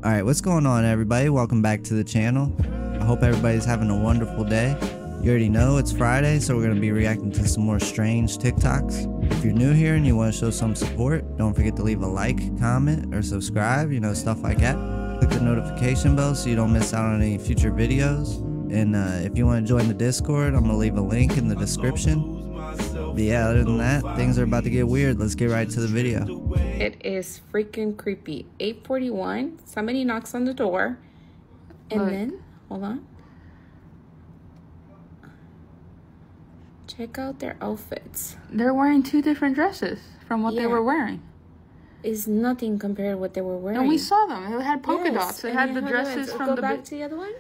Alright, what's going on, everybody? Welcome back to the channel. I hope everybody's having a wonderful day. You already know it's Friday, so we're going to be reacting to some more strange TikToks. If you're new here and you want to show some support, don't forget to leave a like, comment, or subscribe, stuff like that. Click the notification bell so you don't miss out on any future videos. And if you want to join the Discord, I'm going to leave a link in the description. But yeah, other than that, things are about to get weird. Let's get right to the video. It is freaking creepy. 8:41. Somebody knocks on the door. And then, hold on. Check out their outfits. They're wearing two different dresses from what they were wearing. Is nothing compared to what they were wearing. And we saw them. It had polka dots. They had the dresses from the... Go back to the other one.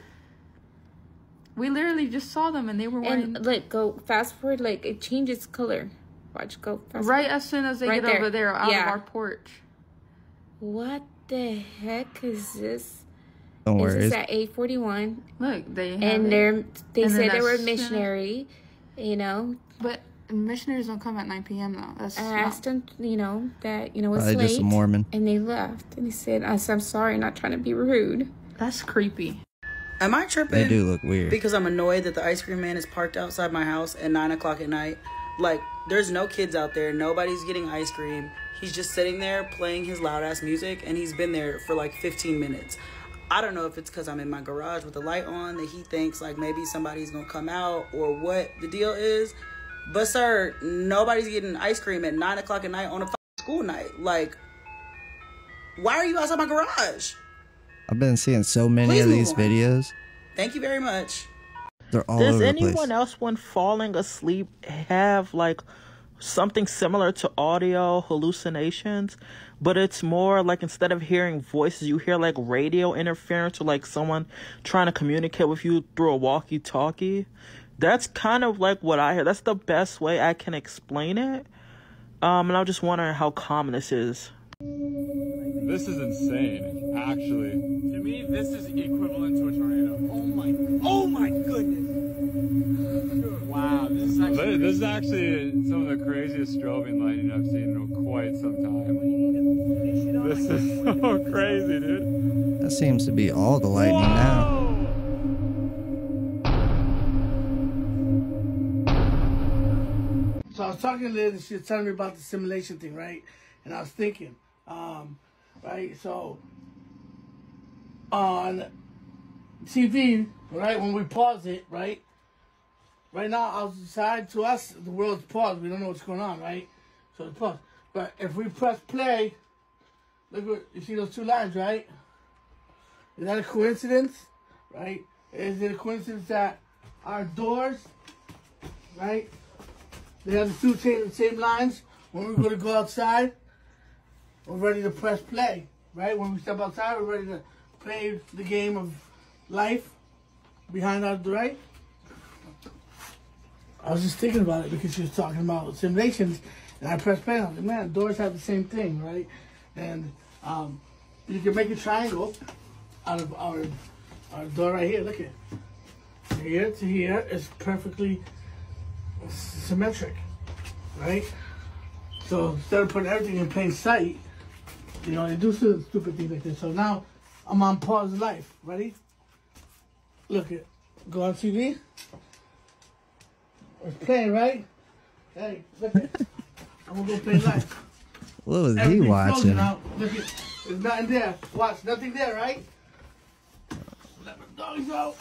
We literally just saw them and they were wearing... And, go fast forward, it changes color. Watch, go fast right forward. As soon as they get over there, out of our porch. What the heck is this? Don't worry. This is at 8:41. Look, they have and they said they were missionary, But missionaries don't come at 9 p.m. though. That's I asked them, that, it's late. Just a Mormon. And they left. And he said, I'm sorry, not trying to be rude. That's creepy. Am I tripping? They do look weird. Because I'm annoyed that the ice cream man is parked outside my house at 9 o'clock at night. There's no kids out there. Nobody's getting ice cream. He's just sitting there playing his loud-ass music, and he's been there for 15 minutes. I don't know if it's because I'm in my garage with the light on that he thinks, maybe somebody's going to come out or what the deal is. But, sir, nobody's getting ice cream at 9 o'clock at night on a school night. Why are you outside my garage? I've been seeing so many of these videos. Thank you very much. They're all over the place. Does anyone else, when falling asleep, have something similar to audio hallucinations? But it's more instead of hearing voices, you hear radio interference or someone trying to communicate with you through a walkie-talkie. That's kind of what I hear. That's the best way I can explain it. And I'm just wondering how common this is. This is insane, actually. To me, this is equivalent to a tornado. Oh my goodness. Wow, this is actually some of the craziest strobing lightning I've seen in quite some time. This is so crazy, dude. That seems to be all the lightning now. So I was talking to Liz and she was telling me about the simulation thing, right? And I was thinking, right, so on TV, right, when we pause it, right now outside to us, the world's paused. We don't know what's going on, right? So it's paused. But if we press play, look what, you see those two lines, right? Is that a coincidence, right? Is it a coincidence that our doors, right, they have the same lines? When we're going to go outside, we're ready to press play, right? When we step outside, we're ready to play the game of life behind our right. I was just thinking about it because she was talking about simulations, and I pressed play. I was like, man, doors have the same thing, right? And you can make a triangle out of our door right here. Look at it. Here to here is perfectly symmetric, right? So instead of putting everything in plain sight, they do stupid things like this. So now I'm on pause life. Ready? Look it. Go on TV. It's playing, right? Hey, look it. I'm gonna go play live. What was he watching? Out. Look it. There's nothing there. Watch, nothing there, right? Let the dogs out.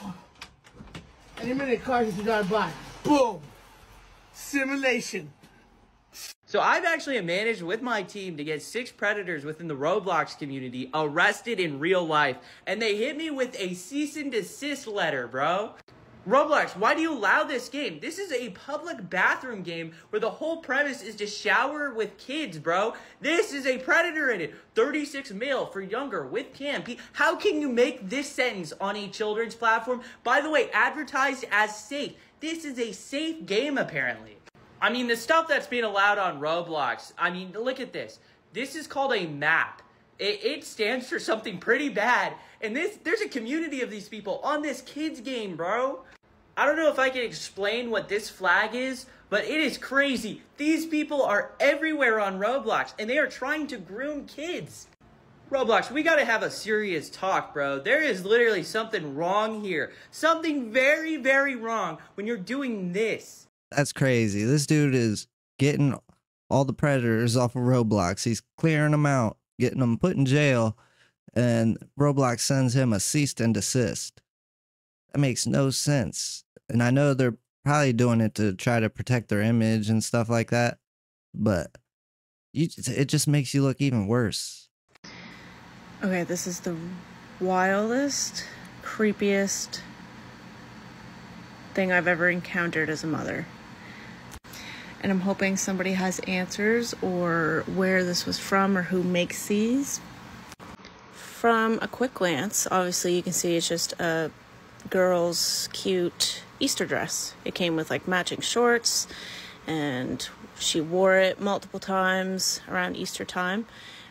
Any minute, cars just drive by. Boom. Simulation. So I've actually managed with my team to get 6 predators within the Roblox community arrested in real life. And they hit me with a cease and desist letter, bro. Roblox, why do you allow this game? This is a public bathroom game where the whole premise is to shower with kids, bro. This is a predator in it. 36 male for younger with cam. How can you make this sentence on a children's platform? By the way, advertised as safe. This is a safe game, apparently. I mean, the stuff that's being allowed on Roblox, look at this. This is called a map. It stands for something pretty bad. And there's a community of these people on this kids game, bro. I don't know if I can explain what this flag is, but it is crazy. These people are everywhere on Roblox, and they are trying to groom kids. Roblox, we gotta have a serious talk, bro. There is literally something wrong here. Something very, very wrong when you're doing this. That's crazy. This dude is getting all the predators off of Roblox. He's clearing them out, getting them put in jail, and Roblox sends him a cease and desist. That makes no sense. And I know they're probably doing it to try to protect their image and stuff like that, but it just makes you look even worse. Okay, this is the wildest, creepiest thing I've ever encountered as a mother. And I'm hoping somebody has answers or where this was from or who makes these. From a quick glance, obviously you can see it's just a girl's cute Easter dress. It came with like matching shorts and she wore it multiple times around Easter time.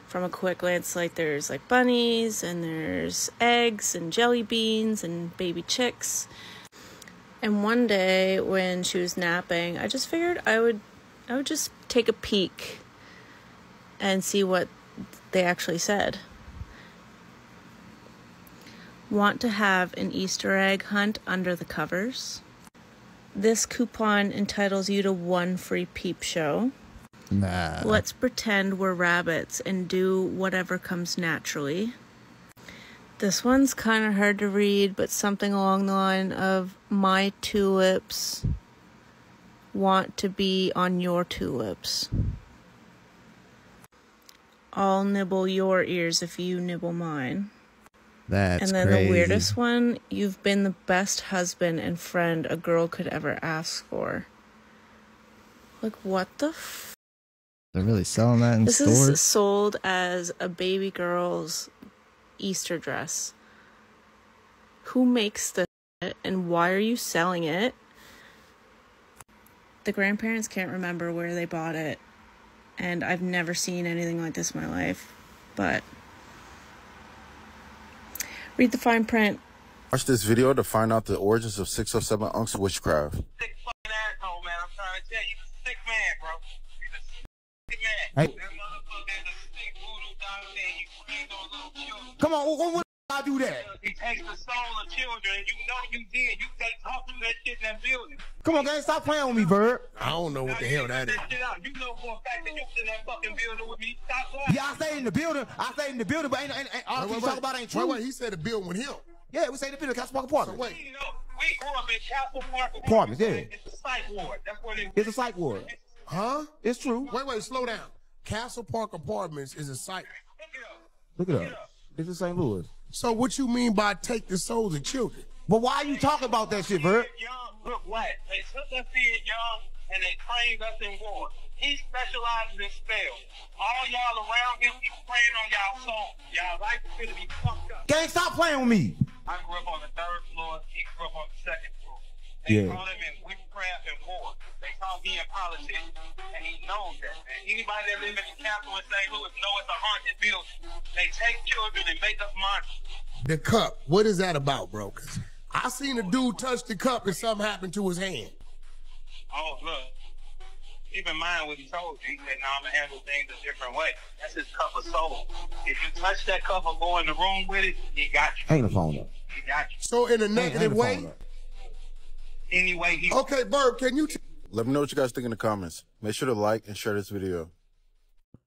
From a quick glance, like there's like bunnies and there's eggs and jelly beans and baby chicks. And one day when she was napping, I just figured I would just take a peek and see what they actually said. Want to have an Easter egg hunt under the covers? This coupon entitles you to 1 free peep show. Nah. Let's pretend we're rabbits and do whatever comes naturally. This one's kind of hard to read, but something along the line of my tulips want to be on your tulips. I'll nibble your ears if you nibble mine. That's and then crazy. The weirdest one, you've been the best husband and friend a girl could ever ask for. Like, what the They're really selling that in This stores? is sold as a baby girl's Easter dress. Who makes this and why are you selling it? The grandparents can't remember where they bought it, and I've never seen anything like this in my life, but read the fine print. Watch this video to find out the origins of 607 Unc's witchcraft. Sick fucking asshole, man. I'm trying to tell you, he's a sick man, bro. He's a sick man. Hey. That motherfucker is a sick voodoo doctor and he brings on little children. Come on, when I do that? He takes the soul of children and you know you did. You say talk to that shit in that building. Come on, gang, stop playing with me, Bird. I don't know what the hell that is. You know for a fact that you was in that fucking building with me. Stop lying. Yeah, I stayed in the building. But ain't all you talk about ain't true. Wait, he said the building with him. Yeah, we stayed in the building, Castle Park Apartment. So wait. You know, we grew up in Castle Park Apartments, yeah. It's a psych ward. That's what it is. It's a psych ward. Huh? It's true. Wait, slow down. Castle Park Apartments is a site. Look it up. It's in St. Louis. So what you mean by take the souls of children? But why are you talking about that shit, Bird? Look what? They took us here young and they trained us in war. He specializes in spells. All y'all around him, he's praying on y'all soul. Y'all life is gonna be fucked up. Gang, stop playing with me. I grew up on the 3rd floor. He grew up on the 2nd floor. Yeah. They call him in witchcraft and war. They call me in politics, and he knows that. Man. Anybody that live in the capital in St. Louis know it's a haunted building. They take children and make us monsters. The cup. What is that about, bro? 'Cause I seen a dude touch the cup and something happened to his hand. Oh, look. Keep in mind what he told you. He said, "No, I'm gonna handle things a different way." That's his cup of soul. If you touch that cup or go in the room with it, he got you. Hang the phone up. He got you. So in a negative way? Anyway, he... Okay, Burb, can you... Let me know what you guys think in the comments. Make sure to like and share this video.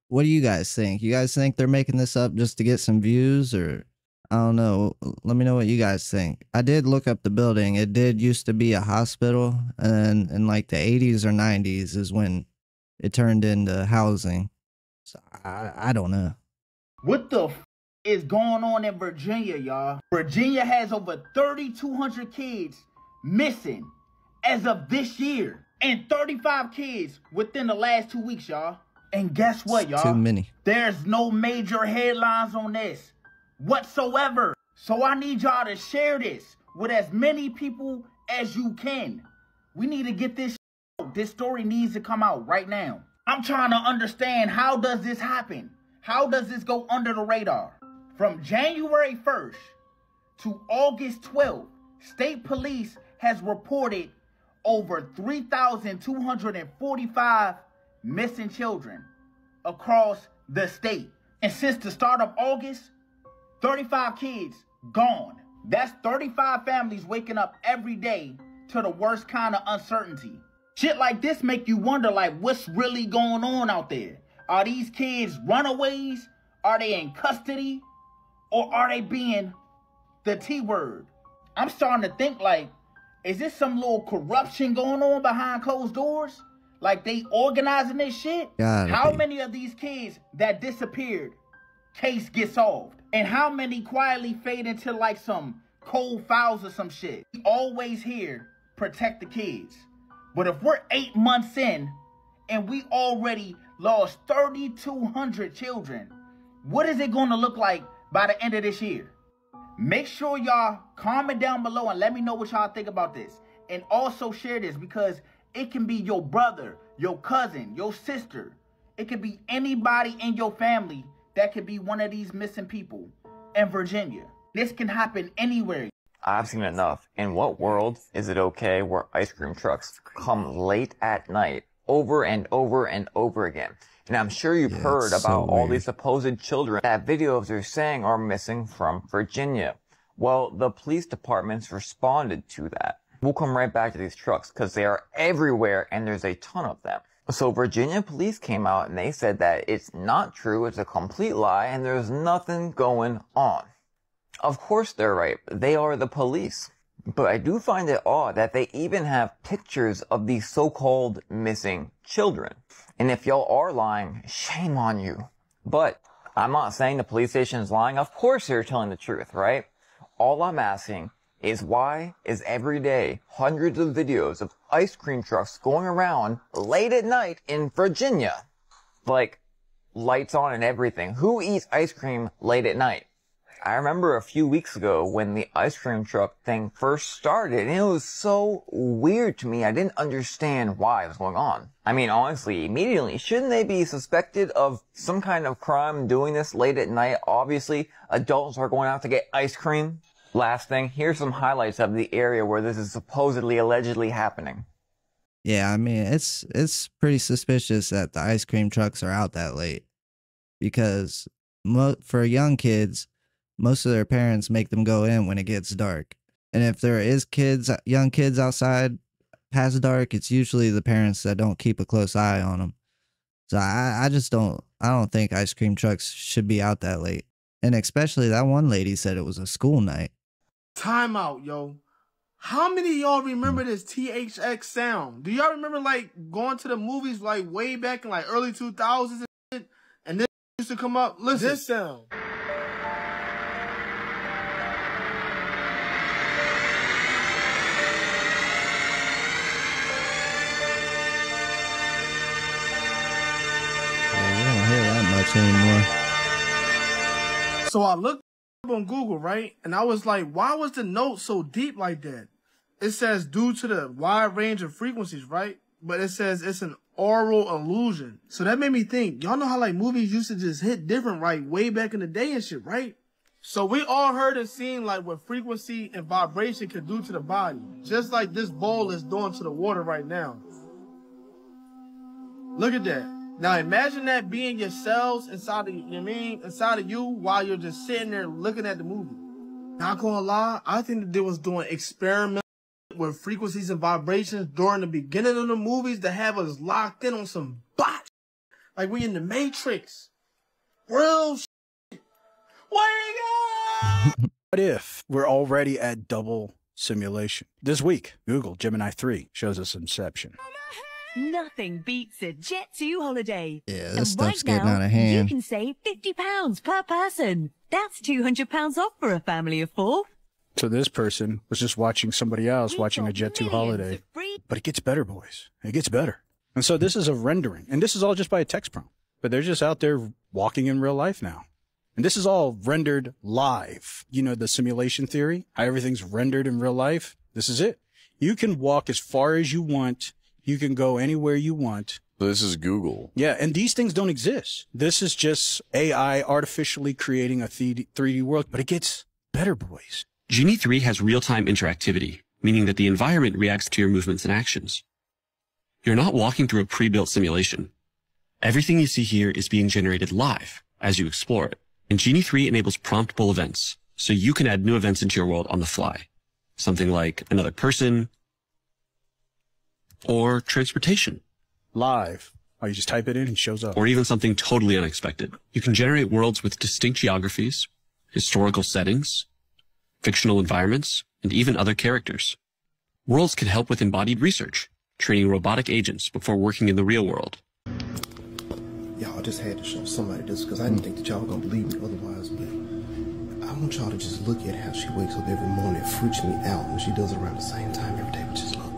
What do you guys think? You guys think they're making this up just to get some views, or I don't know. Let me know what you guys think. I did look up the building. It did used to be a hospital, and in like the 80s or 90s is when it turned into housing. So I don't know. What the is going on in Virginia, y'all? Virginia has over 3,200 kids missing as of this year, and 35 kids within the last 2 weeks, y'all. And guess what, y'all? Too many. There's no major headlines on this whatsoever. So I need y'all to share this with as many people as you can. We need to get this out. This story needs to come out right now. I'm trying to understand, how does this happen? How does this go under the radar? From January 1st to August 12th, state police has reported over 3,245 missing children across the state. And since the start of August, 35 kids gone. That's 35 families waking up every day to the worst kind of uncertainty. Shit like this make you wonder, like, what's really going on out there? Are these kids runaways? Are they in custody? Or are they being the T word? I'm starting to think, like, is this some little corruption going on behind closed doors? Like they organizing this shit? How many of these kids that disappeared, case gets solved? And how many quietly fade into like some cold files or some shit? We always hear, protect the kids. But if we're 8 months in and we already lost 3,200 children, what is it going to look like by the end of this year? Make sure y'all comment down below and let me know what y'all think about this. And also share this, because it can be your brother, your cousin, your sister. It could be anybody in your family that could be one of these missing people in Virginia. This can happen anywhere. I've seen enough. In what world is it okay where ice cream trucks come late at night over and over and over again? And I'm sure you've heard about all these supposed children that videos are saying are missing from Virginia. Well, the police departments responded to that. We'll come right back to these trucks because they are everywhere and there's a ton of them. So Virginia police came out and they said that it's not true, it's a complete lie, and there's nothing going on. Of course they're right. They are the police. But I do find it odd that they even have pictures of these so-called missing children. And if y'all are lying, shame on you. But I'm not saying the police station is lying. Of course they're telling the truth, right? All I'm asking is why is every day hundreds of videos of ice cream trucks going around late at night in Virginia? Like, lights on and everything. Who eats ice cream late at night? I remember a few weeks ago when the ice cream truck thing first started, and it was so weird to me. I didn't understand why it was going on. I mean, honestly, immediately, shouldn't they be suspected of some kind of crime doing this late at night? Obviously, adults are going out to get ice cream. Last thing, here's some highlights of the area where this is supposedly, allegedly happening. Yeah, I mean, it's pretty suspicious that the ice cream trucks are out that late. Because for young kids, most of their parents make them go in when it gets dark. And if there is young kids outside past dark, it's usually the parents that don't keep a close eye on them. So I don't think ice cream trucks should be out that late. And especially that one lady said it was a school night. Time out, yo. How many of y'all remember this THX sound? Do y'all remember like going to the movies like way back in like early 2000s and shit? And this used to come up? Listen. This sound. Anymore. So I looked up on Google, right? And I was like, why was the note so deep like that? It says due to the wide range of frequencies, right? But it says it's an aural illusion. So that made me think, y'all know how like movies used to just hit different, right? Way back in the day and shit, right? So we all heard and seen like what frequency and vibration can do to the body. Just like this bowl is doing to the water right now. Look at that. Now imagine that being your cells inside of inside of you while you're just sitting there looking at the movie. Not gonna lie, I think that they was doing experiments with frequencies and vibrations during the beginning of the movies to have us locked in on some bot. Like we in the Matrix. Real shit. What if we're already at double simulation? This week, Google Gemini 3 shows us Inception. Nothing beats a Jet2 holiday. Yeah, this stuff's getting out of hand. You can save £50 per person. That's £200 off for a family of 4. So this person was just watching somebody else watching a Jet2 holiday. But it gets better, boys. It gets better. And so this is a rendering. And this is all just by a text prompt. But they're just out there walking in real life now. And this is all rendered live. You know, the simulation theory, how everything's rendered in real life. This is it. You can walk as far as you want. You can go anywhere you want. This is Google. Yeah, and these things don't exist. This is just AI artificially creating a 3D world, but it gets better, boys. Genie 3 has real-time interactivity, meaning that the environment reacts to your movements and actions. You're not walking through a pre-built simulation. Everything you see here is being generated live, as you explore it. And Genie 3 enables promptable events, so you can add new events into your world on the fly. Something like another person or transportation. Live. Oh, you just type it in and it shows up. Or even something totally unexpected. You can generate worlds with distinct geographies, historical settings, fictional environments, and even other characters. Worlds can help with embodied research, training robotic agents before working in the real world. Y'all just had to show somebody this because I didn't think that y'all gonna believe me otherwise, but I want y'all to just look at how she wakes up every morning. It freaks me out when she does it around the same time every day, but just look.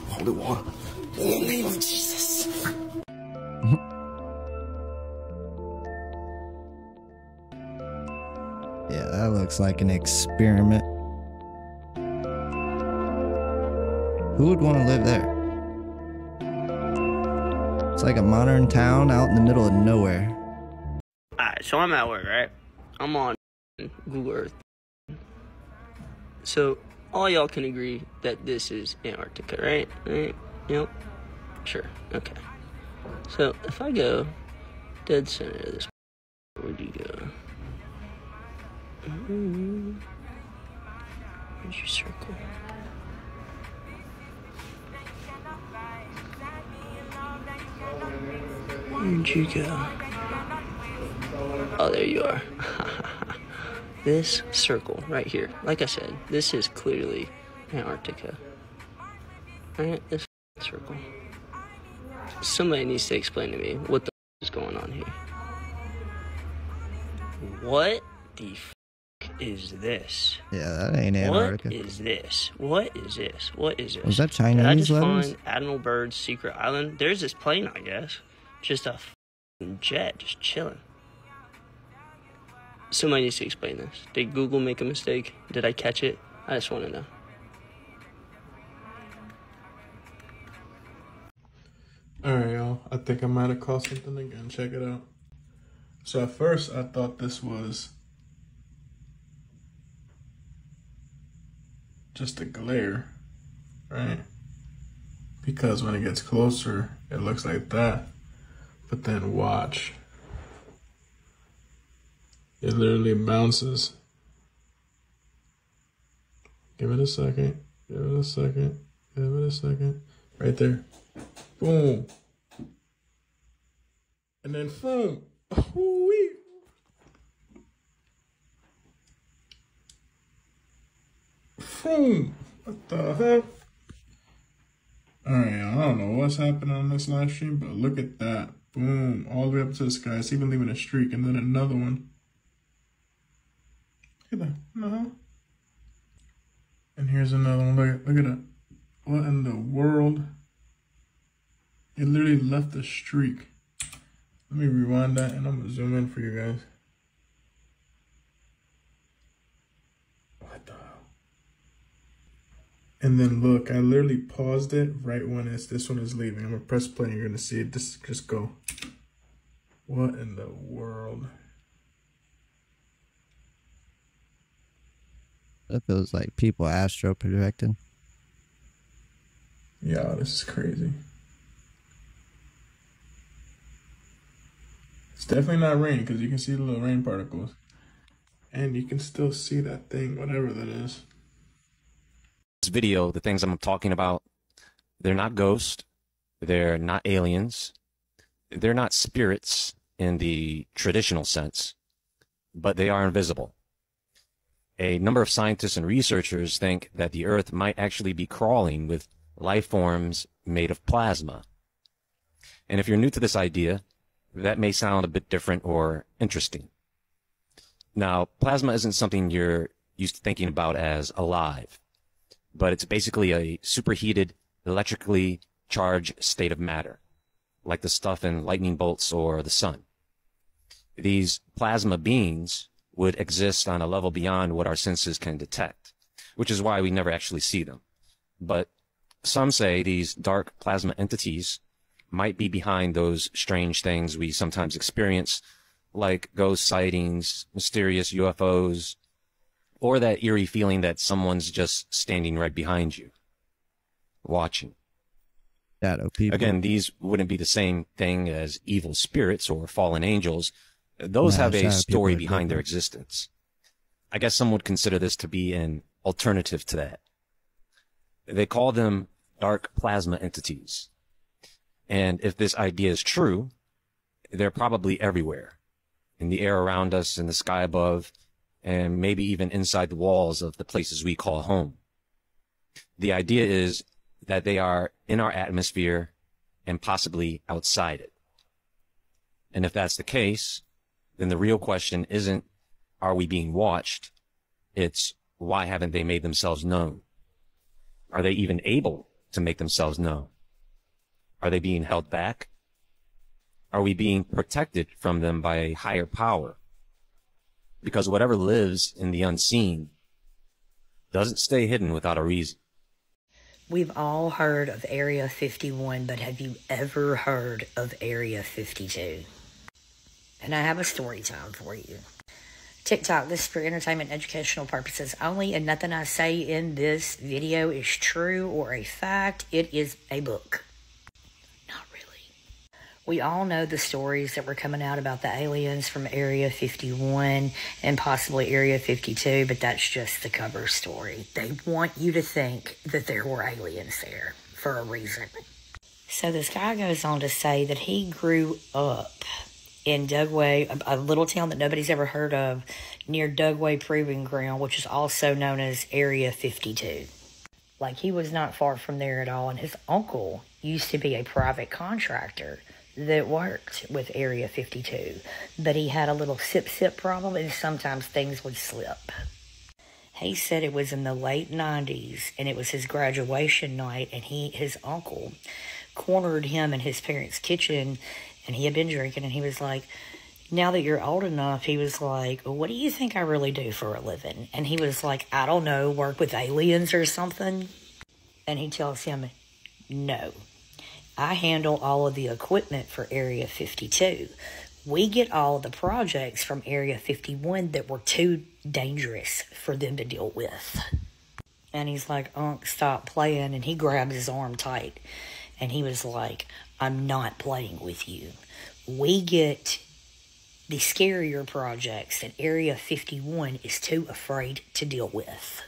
Holy water. In the name of Jesus. Yeah, that looks like an experiment. Who would want to live there? It's like a modern town out in the middle of nowhere. Alright, so I'm at work, right? I'm on Google Earth. So, all y'all can agree that this is Antarctica, right? Right? Yep. Sure. Okay. So, if I go dead center of this, where'd you go? Where's your circle? Where'd you go? Oh, there you are. This circle right here, like I said, this is clearly Antarctica. Right? This circle. Somebody needs to explain to me what the is going on here. What the is this? Yeah, that ain't Antarctica. What is this? What is this? What is this? Was that Did I Chinese just letters? find Admiral Byrd's secret island? There's this plane, I guess. Just a jet, just chilling. Somebody needs to explain this. Did Google make a mistake? Did I catch it? I just want to know. Alright, y'all. I think I might have caught something again. Check it out. So at first, I thought this was just a glare, right? Because when it gets closer, it looks like that. But then watch. It literally bounces. Give it a second. Give it a second. Give it a second. Right there. Boom. And then boom. Ooh-wee. Boom. What the heck? Alright, I don't know what's happening on this live stream, but look at that. Boom. All the way up to the sky. It's even leaving a streak. And then another one. Look at that. And here's another one. Look at that. What in the world? It literally left a streak. Let me rewind that and I'm gonna zoom in for you guys. What the hell? And then look, I literally paused it right when this one is leaving. I'm gonna press play and you're gonna see it just go. What in the world? That feels like people astro projecting. Yeah, this is crazy. It's definitely not rain because you can see the little rain particles. And you can still see that thing, whatever that is. This video, the things I'm talking about, they're not ghosts. They're not aliens. They're not spirits in the traditional sense, but they are invisible. A number of scientists and researchers think that the Earth might actually be crawling with life forms made of plasma. And if you're new to this idea, that may sound a bit different or interesting. Now, plasma isn't something you're used to thinking about as alive, but it's basically a superheated, electrically charged state of matter, like the stuff in lightning bolts or the sun. These plasma beings would exist on a level beyond what our senses can detect, which is why we never actually see them. But some say these dark plasma entities might be behind those strange things we sometimes experience, like ghost sightings, mysterious UFOs, or that eerie feeling that someone's just standing right behind you, watching. Shadow people. Again, these wouldn't be the same thing as evil spirits or fallen angels. Those have a shadow story people are behind their different. existence. I guess some would consider this to be an alternative to that. They call them dark plasma entities. And if this idea is true, they're probably everywhere, in the air around us, in the sky above, and maybe even inside the walls of the places we call home. The idea is that they are in our atmosphere and possibly outside it. And if that's the case, then the real question isn't, are we being watched? It's, why haven't they made themselves known? Are they even able to make themselves known? Are they being held back? Are we being protected from them by a higher power? Because whatever lives in the unseen doesn't stay hidden without a reason. We've all heard of Area 51, but have you ever heard of Area 52? And I have a story time for you. TikTok, this is for entertainment and educational purposes only, and nothing I say in this video is true or a fact. It is a book. We all know the stories that were coming out about the aliens from Area 51 and possibly Area 52, but that's just the cover story. They want you to think that there were aliens there for a reason. So this guy goes on to say that he grew up in Dugway, a little town that nobody's ever heard of, near Dugway Proving Ground, which is also known as Area 52. Like, he was not far from there at all, and his uncle used to be a private contractor that worked with Area 52, but he had a little sip problem, and sometimes things would slip. He said it was in the late 90s, and it was his graduation night, and his uncle cornered him in his parents' kitchen, and he had been drinking, and he was like, now that you're old enough, he was like, what do you think I really do for a living? And he was like, I don't know, work with aliens or something? And he tells him, no. I handle all of the equipment for Area 52. We get all of the projects from Area 51 that were too dangerous for them to deal with. And he's like, Unc, stop playing. And he grabbed his arm tight. And he was like, I'm not playing with you. We get the scarier projects that Area 51 is too afraid to deal with.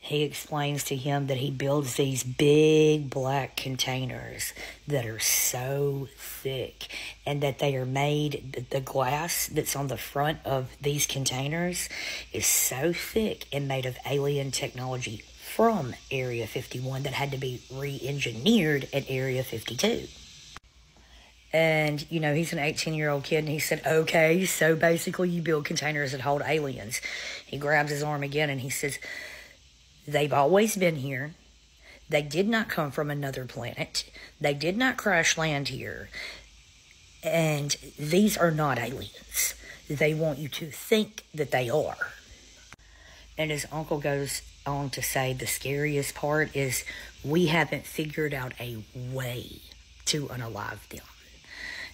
He explains to him that he builds these big black containers that are so thick, and that they are made, the glass that's on the front of these containers is so thick and made of alien technology from Area 51 that had to be re-engineered at Area 52. And, you know, he's an 18-year-old kid, and he said, okay, so basically you build containers that hold aliens. He grabs his arm again, and he says, they've always been here. They did not come from another planet. They did not crash land here. And these are not aliens. They want you to think that they are. And his uncle goes on to say the scariest part is we haven't figured out a way to unalive them.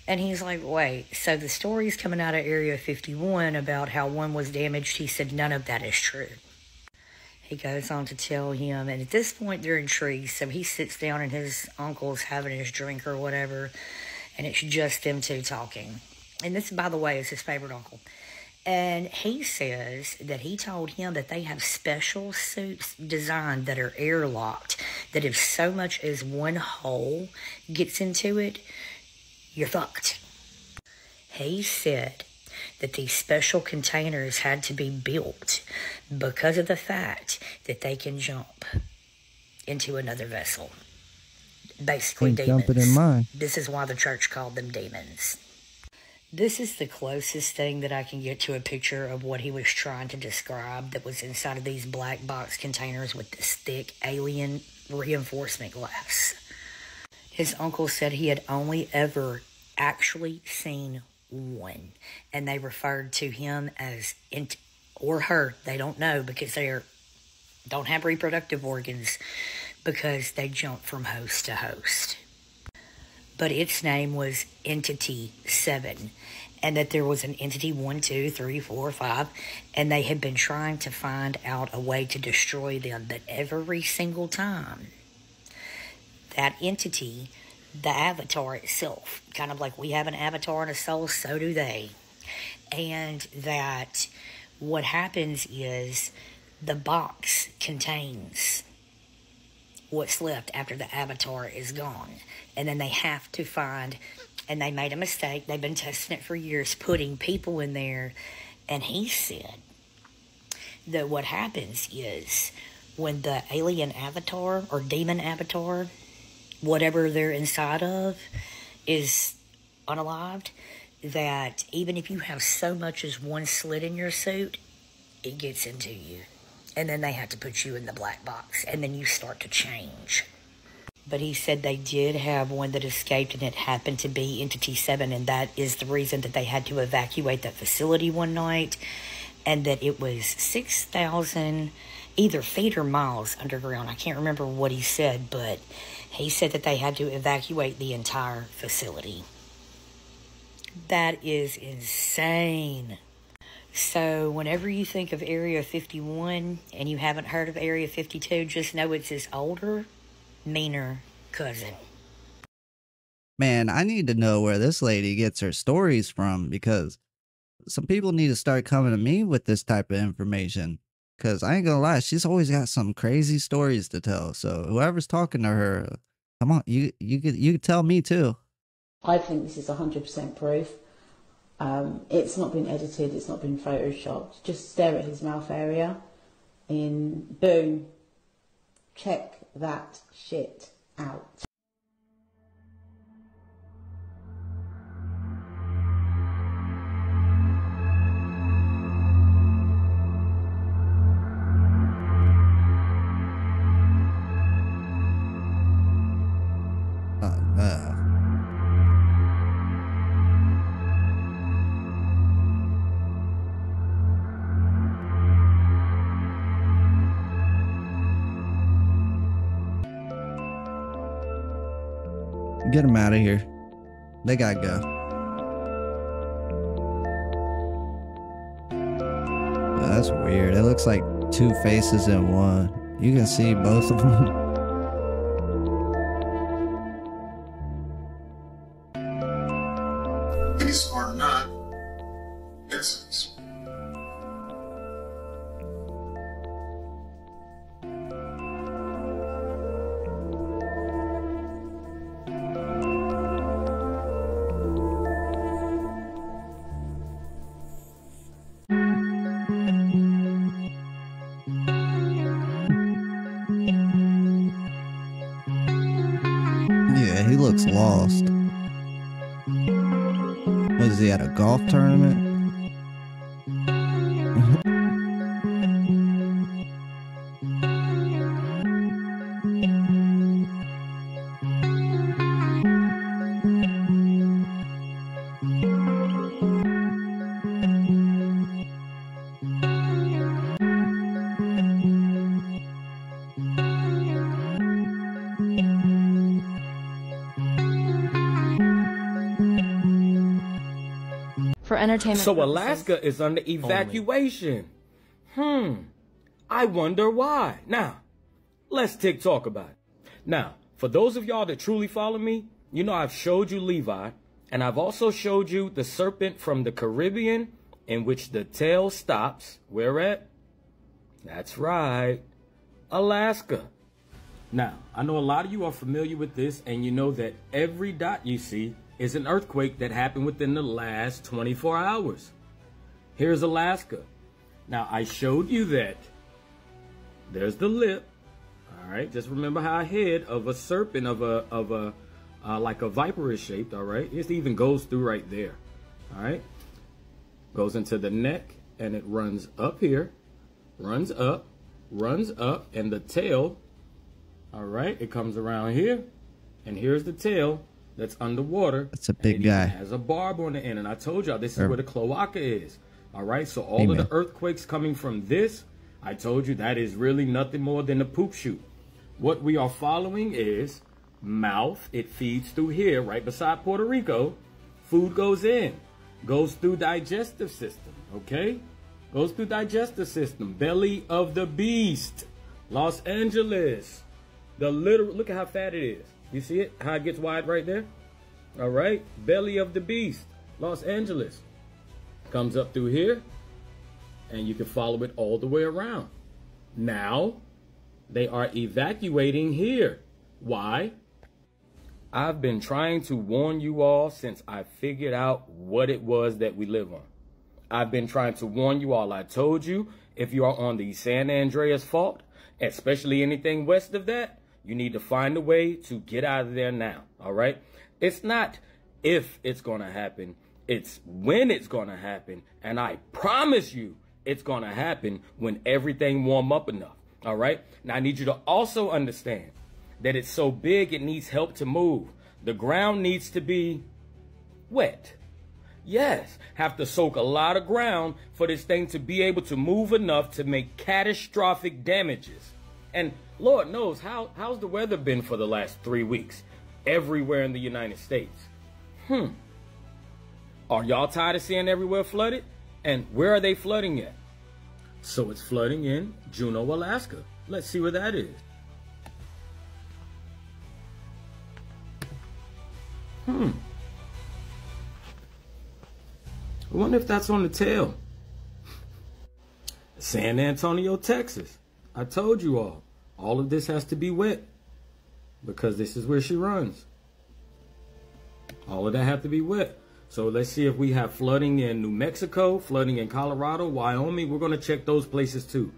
And he's like, wait, so the stories coming out of Area 51 about how one was damaged, he said none of that is true. He goes on to tell him, and at this point they're intrigued, so he sits down and his uncle's having his drink or whatever, and it's just them two talking. And this, by the way, is his favorite uncle. And he says that he told him that they have special suits designed that are airlocked, that if so much as one hole gets into it, you're fucked. He said that these special containers had to be built because of the fact that they can jump into another vessel. Basically, demons. Jumping in mine. This is why the church called them demons. This is the closest thing that I can get to a picture of what he was trying to describe that was inside of these black box containers with this thick alien reinforcement glass. His uncle said he had only ever actually seen one, and they referred to him as or her. They don't know because they don't have reproductive organs, because they jump from host to host. But its name was Entity 7, and that there was an Entity 1, 2, 3, 4, 5, and they had been trying to find out a way to destroy them, but every single time, that entity, the avatar itself, kind of like we have an avatar and a soul, so do they. And that what happens is the box contains what's left after the avatar is gone. And then they have to find, and they made a mistake, they've been testing it for years, putting people in there. And he said that what happens is when the alien avatar or demon avatar, whatever they're inside of, is unalived, that even if you have so much as one slit in your suit, it gets into you. And then they have to put you in the black box, and then you start to change. But he said they did have one that escaped, and it happened to be Entity 7, and that is the reason that they had to evacuate that facility one night, and that it was 6,000 either feet or miles underground. I can't remember what he said, but he said that they had to evacuate the entire facility. That is insane. So whenever you think of Area 51 and you haven't heard of Area 52, just know it's his older, meaner cousin. Man, I need to know where this lady gets her stories from, because some people need to start coming to me with this type of information. Because I ain't gonna lie, she's always got some crazy stories to tell. So whoever's talking to her, come on, you could tell me too. I think this is 100% proof. It's not been edited, it's not been photoshopped. Just stare at his mouth area and boom, check that shit out. Get them out of here. They gotta go. Yeah, that's weird. It looks like two faces in one. You can see both of them. These are not essence. Yeah, he looks lost. What is he at, a golf tournament? For entertainment So purposes Alaska is under evacuation. I wonder why. Now, let's talk about it. Now, for those of y'all that truly follow me, you know I've showed you Levi, and I've also showed you the serpent from the Caribbean, in which the tail stops. Where at? That's right, Alaska. Now, I know a lot of you are familiar with this, and you know that every dot you see is an earthquake that happened within the last 24 hours. Here's Alaska. Now, I showed you that. There's the lip. All right, just remember how a head of a serpent like a viper is shaped. All right, it even goes through right there. All right, goes into the neck and it runs up here, runs up, and the tail. All right, it comes around here And here's the tail that's underwater. That's a big guy. It has a barb on the end. And I told y'all this is where the cloaca is. All right, so all of the earthquakes coming from this, I told you that is really nothing more than a poop chute. What we are following is mouth. It feeds through here, right beside Puerto Rico. Food goes in, goes through digestive system, okay? Goes through digestive system. Belly of the beast. Los Angeles. The literal, look at how fat it is. You see it? How it gets wide right there? All right, belly of the beast. Los Angeles. Comes up through here, and you can follow it all the way around. Now, they are evacuating here. Why? I've been trying to warn you all since I figured out what it was that we live on. I've been trying to warn you all. I told you, if you are on the San Andreas fault, especially anything west of that, you need to find a way to get out of there now, all right? It's not if it's going to happen. It's when it's going to happen, and I promise you it's going to happen when everything warm up enough, all right? Now, I need you to also understand that it's so big it needs help to move. The ground needs to be wet. Yes, have to soak a lot of ground for this thing to be able to move enough to make catastrophic damages. And Lord knows, how's the weather been for the last 3 weeks everywhere in the United States? Are y'all tired of seeing everywhere flooded? And where are they flooding at? So it's flooding in Juneau, Alaska. Let's see where that is. I wonder if that's on the tail. San Antonio, Texas. I told you all of this has to be wet because this is where she runs. All of that have to be wet. So let's see if we have flooding in New Mexico, flooding in Colorado, Wyoming. We're going to check those places too.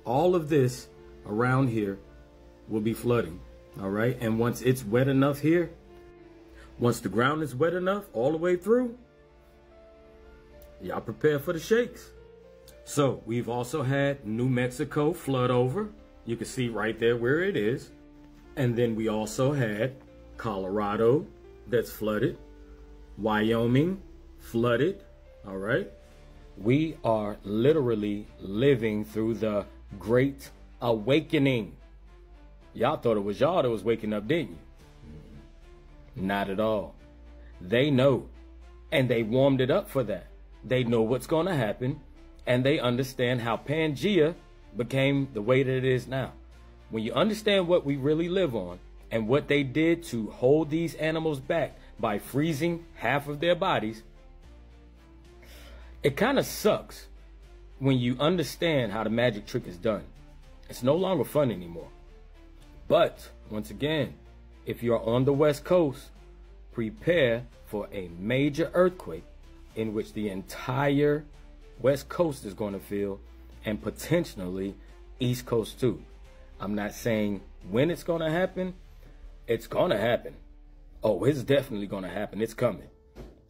All of this around here will be flooding. All right. And once it's wet enough here, once the ground is wet enough all the way through, y'all prepare for the shakes. So we've also had New Mexico flood over. You can see right there where it is. And then we also had Colorado that's flooded. Wyoming flooded. All right. We are literally living through the Great Awakening. Y'all thought it was y'all that was waking up, didn't you? Not at all. They know, and they warmed it up for that. They know what's going to happen, and they understand how Pangea became the way that it is now. When you understand what we really live on and what they did to hold these animals back by freezing half of their bodies, it kind of sucks when you understand how the magic trick is done. It's no longer fun anymore. But once again, if you're on the West Coast, prepare for a major earthquake in which the entire West Coast is going to feel, and potentially East Coast too. I'm not saying when it's going to happen. It's going to happen. Oh, it's definitely going to happen. It's coming.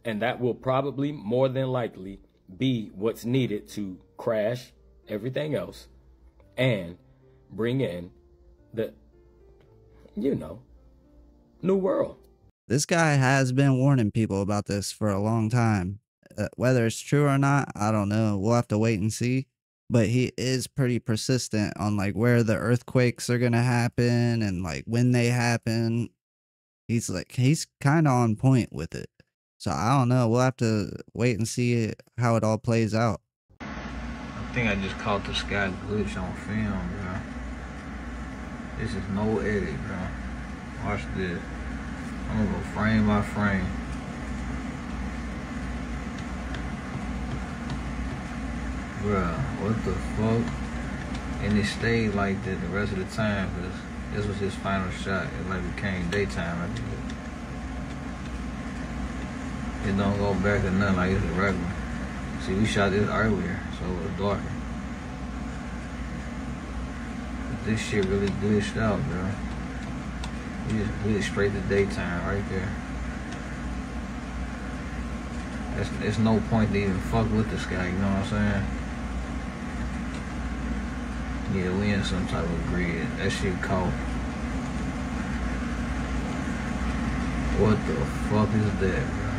And that will probably more than likely be what's needed to crash everything else and bring in the, new world. This guy has been warning people about this for a long time. Whether it's true or not, I don't know. We'll have to wait and see. But he is pretty persistent on like where the earthquakes are going to happen and like when they happen. He's kind of on point with it. So I don't know. We'll have to wait and see how it all plays out. I think I just caught the sky glitch on film, bro. This is no edit, bro. Watch this. I'm gonna go frame by frame. Bruh, what the fuck? And it stayed like that the rest of the time, because this was his final shot. It like became daytime after that. It don't go back to nothing like it's a regular. See, we shot this earlier, so it was darker. But this shit really glitched out, bro. We just glitched straight to daytime right there. There's no point to even fuck with this guy, you know what I'm saying? Yeah, we in some type of grid. That shit cold. What the fuck is that, bro?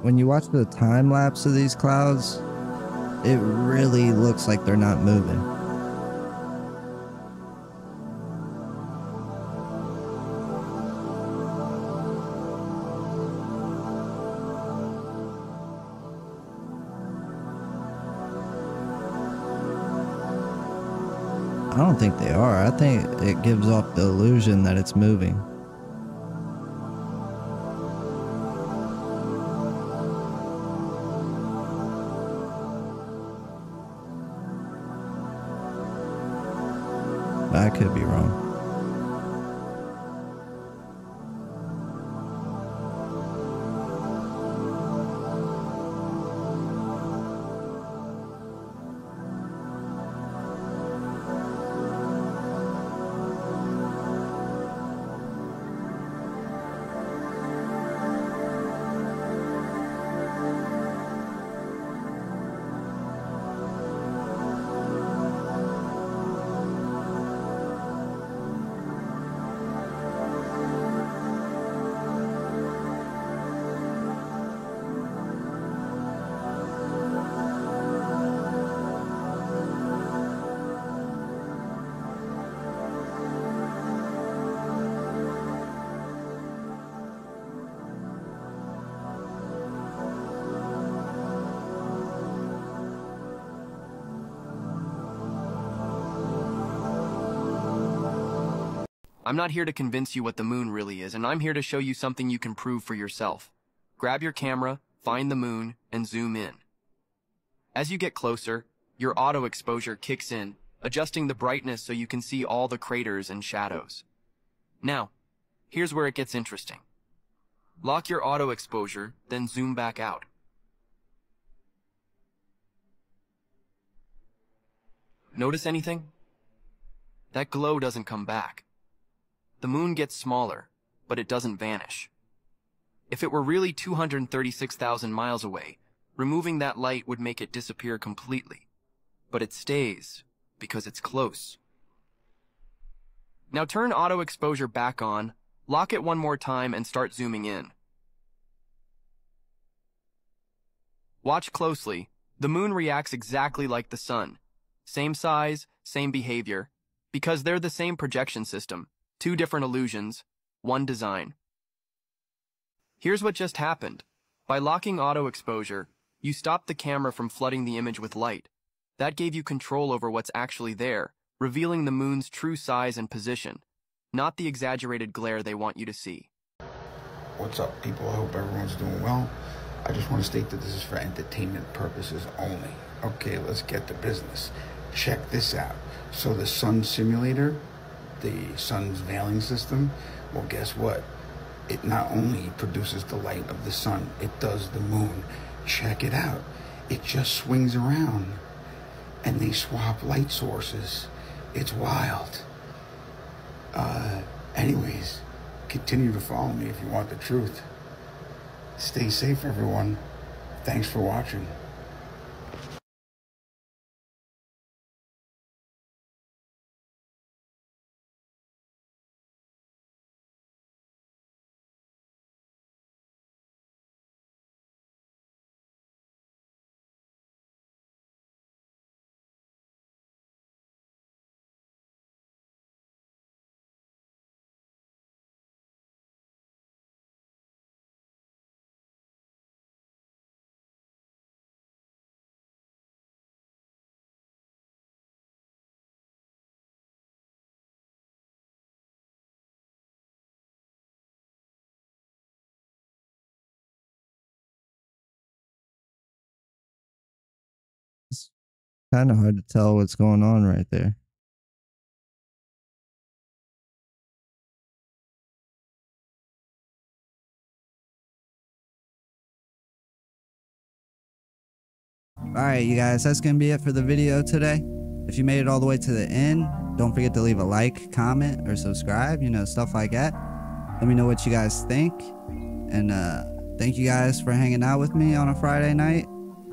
When you watch the time lapse of these clouds, it really looks like they're not moving. I don't think they are. I think it gives off the illusion that it's moving. I could be wrong. I'm not here to convince you what the moon really is, and I'm here to show you something you can prove for yourself. Grab your camera, find the moon, and zoom in. As you get closer, your auto exposure kicks in, adjusting the brightness so you can see all the craters and shadows. Now, here's where it gets interesting. Lock your auto exposure, then zoom back out. Notice anything? That glow doesn't come back. The moon gets smaller, but it doesn't vanish. If it were really 236,000 miles away, removing that light would make it disappear completely. But it stays, because it's close. Now turn auto exposure back on, lock it one more time, and start zooming in. Watch closely. The moon reacts exactly like the sun. Same size, same behavior, because they're the same projection system. Two different illusions, one design. Here's what just happened. By locking auto exposure, you stopped the camera from flooding the image with light. That gave you control over what's actually there, revealing the moon's true size and position, not the exaggerated glare they want you to see. What's up, people? I hope everyone's doing well. I just want to state that this is for entertainment purposes only. Okay, let's get to business. Check this out. So the sun simulator, the sun's veiling system, well, guess what? It not only produces the light of the sun, it does the moon. Check it out. It just swings around and they swap light sources. It's wild. Anyways, continue to follow me if you want the truth. Stay safe, everyone. Thanks for watching. Kind of hard to tell what's going on right there. Alright, you guys, that's going to be it for the video today. If you made it all the way to the end, Don't forget to leave a like, comment, or subscribe, you know, stuff like that. Let me know what you guys think. And thank you guys for hanging out with me on a Friday night.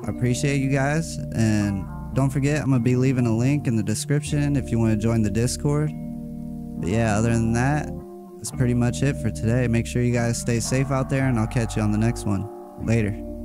I appreciate you guys. And don't forget, I'm going to be leaving a link in the description if you want to join the Discord. But yeah, other than that, that's pretty much it for today. Make sure you guys stay safe out there, and I'll catch you on the next one. Later.